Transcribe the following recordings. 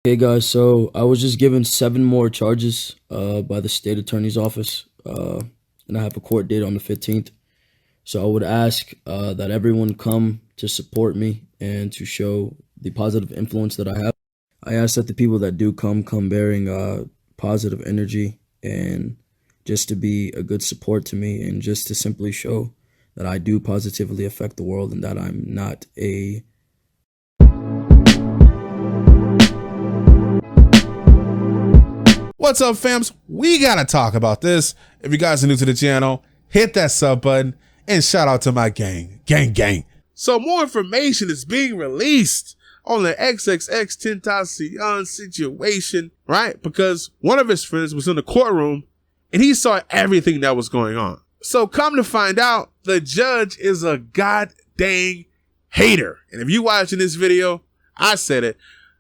Hey guys, so I was just given 7 more charges by the state attorney's office, and I have a court date on the 15th. So I would ask that everyone come to support me and to show the positive influence that I have. I ask that the people that do come bearing positive energy and just to be a good support to me and just to simply show that I do positively affect the world and that I'm not a What's up, fams? We gotta talk about this. If you guys are new to the channel, hit that sub button and shout out to my gang. So more information is being released on the XXXTentacion situation, right? Because one of his friends was in the courtroom and he saw everything that was going on. So come to find out, the judge is a god dang hater. And if you watching this video, I said it,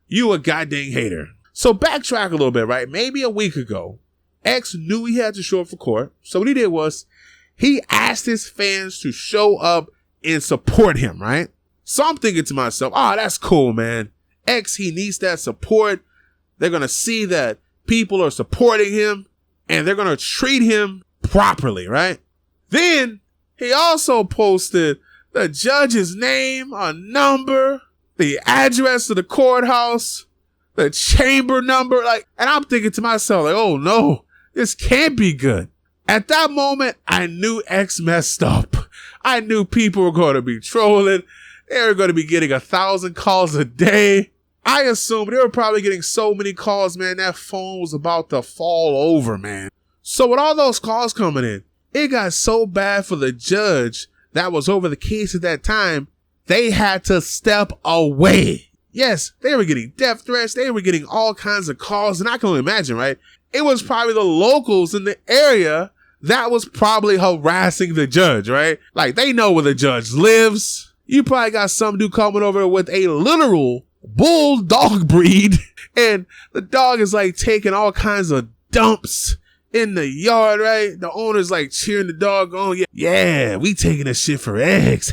you a god dang hater. So backtrack a little bit, right? Maybe a week ago, X knew he had to show up for court. So what he did was he asked his fans to show up and support him, right? So I'm thinking to myself, oh, that's cool, man. X, he needs that support. They're going to see that people are supporting him and they're going to treat him properly, right? Then he also posted the judge's name, a number, the address of the courthouse, the chamber number, and I'm thinking to myself, oh no, this can't be good. At that moment, I knew X messed up. I knew people were going to be trolling. They were going to be getting 1,000 calls a day. I assumed they were probably getting so many calls, man, that phone was about to fall over, man. So with all those calls coming in, it got so bad for the judge that was over the case at that time, they had to step away. Yes, they were getting death threats. They were getting all kinds of calls. And I can only imagine, right? It was probably the locals in the area that was probably harassing the judge, right? Like, they know where the judge lives. You probably got some dude coming over with a literal bulldog breed. And the dog is like taking all kinds of dumps in the yard, right? The owner's like cheering the dog on. Yeah, we taking a shit for X.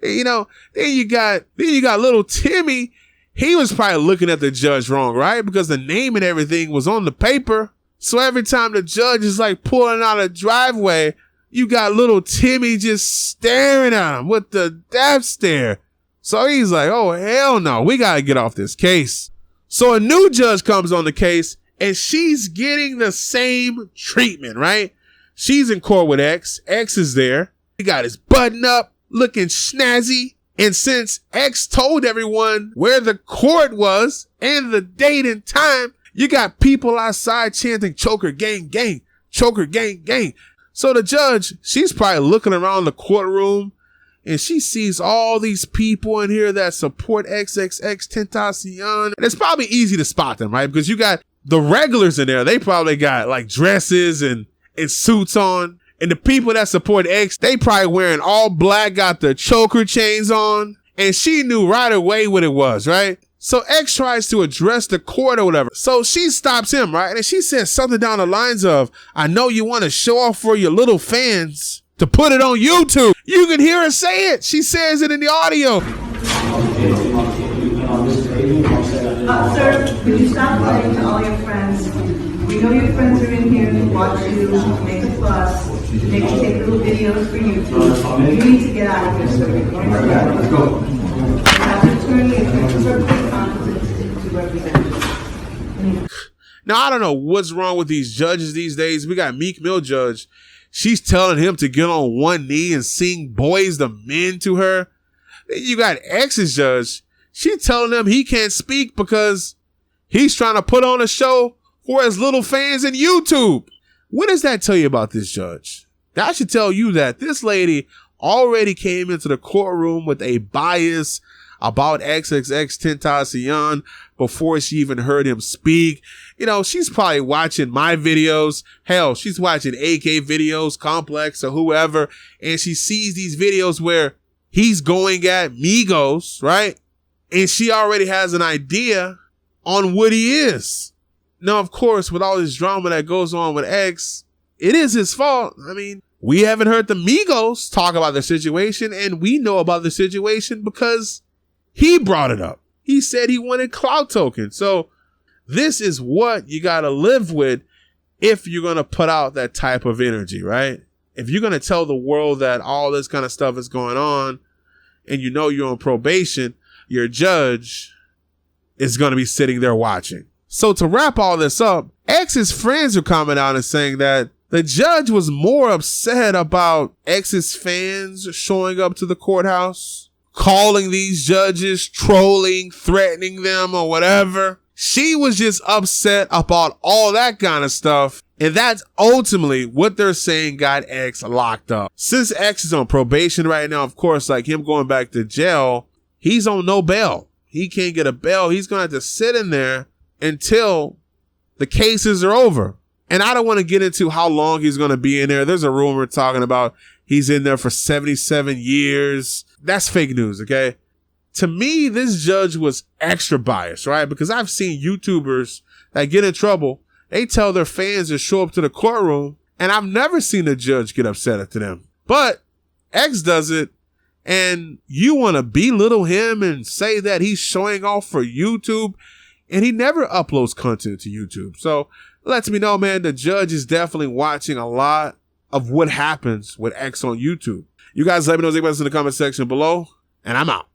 You know, then you got little Timmy. He was probably looking at the judge wrong, right? Because the name and everything was on the paper. So every time the judge is like pulling out a driveway, you got little Timmy just staring at him with the death stare. So he's like, oh, hell no, we got to get off this case. So a new judge comes on the case and she's getting the same treatment, right? She's in court with X. X is there. He got his button up, looking snazzy. And since X told everyone where the court was and the date and time, you got people outside chanting, choker gang, gang, choker gang, gang. So the judge, she's probably looking around the courtroom and she sees all these people in here that support XXXTentacion. And it's probably easy to spot them, right? Because you got the regulars in there. They probably got like dresses and suits on. And the people that support X, they probably wearing all black, got the choker chains on. And she knew right away what it was, right? So X tries to address the court or whatever. So she stops him, right? And she says something down the lines of, I know you want to show off for your little fans to put it on YouTube. You can hear her say it. She says it in the audio. Sir, would you stop lying to all your friends? We know your friends are in here to watch you, make a fuss, make you take little videos for YouTube. You need to get out of here, sir. Let's go. Have an attorney if you're perfectly competent to represent you. Now, I don't know what's wrong with these judges these days. We got Meek Mill judge. She's telling him to get on one knee and sing Boys the Men to her. Then you got X's judge. She's telling him he can't speak because he's trying to put on a show for his little fans in YouTube. What does that tell you about this judge? That should tell you that this lady already came into the courtroom with a bias about XXXTentacion before she even heard him speak. You know, she's probably watching my videos. Hell, she's watching AK videos, Complex or whoever. And she sees these videos where he's going at Migos, right? And she already has an idea on what he is. Now, of course, with all this drama that goes on with X, it is his fault. I mean, we haven't heard the Migos talk about the situation, and we know about the situation because he brought it up. he said he wanted clout tokens. So this is what you got to live with if you're going to put out that type of energy, right? If you're going to tell the world that all this kind of stuff is going on and you know you're on probation, your judge is going to be sitting there watching. So to wrap all this up, X's friends are coming out and saying that the judge was more upset about X's fans showing up to the courthouse, calling these judges, trolling, threatening them or whatever. She was just upset about all that kind of stuff. And that's ultimately what they're saying got X locked up. Since X is on probation right now, of course, like him going back to jail, he's on no bail. He can't get a bail. He's going to have to sit in there until the cases are over. And I don't want to get into how long he's going to be in there. There's a rumor talking about he's in there for 77 years. That's fake news, okay? To me, this judge was extra biased, right? Because I've seen YouTubers that get in trouble. They tell their fans to show up to the courtroom, and I've never seen a judge get upset at them. But X does it, and you want to belittle him and say that he's showing off for YouTube, and he never uploads content to YouTube. So lets me know, man, the judge is definitely watching a lot of what happens with X on YouTube. You guys let me know what you think about this in the comment section below, and I'm out.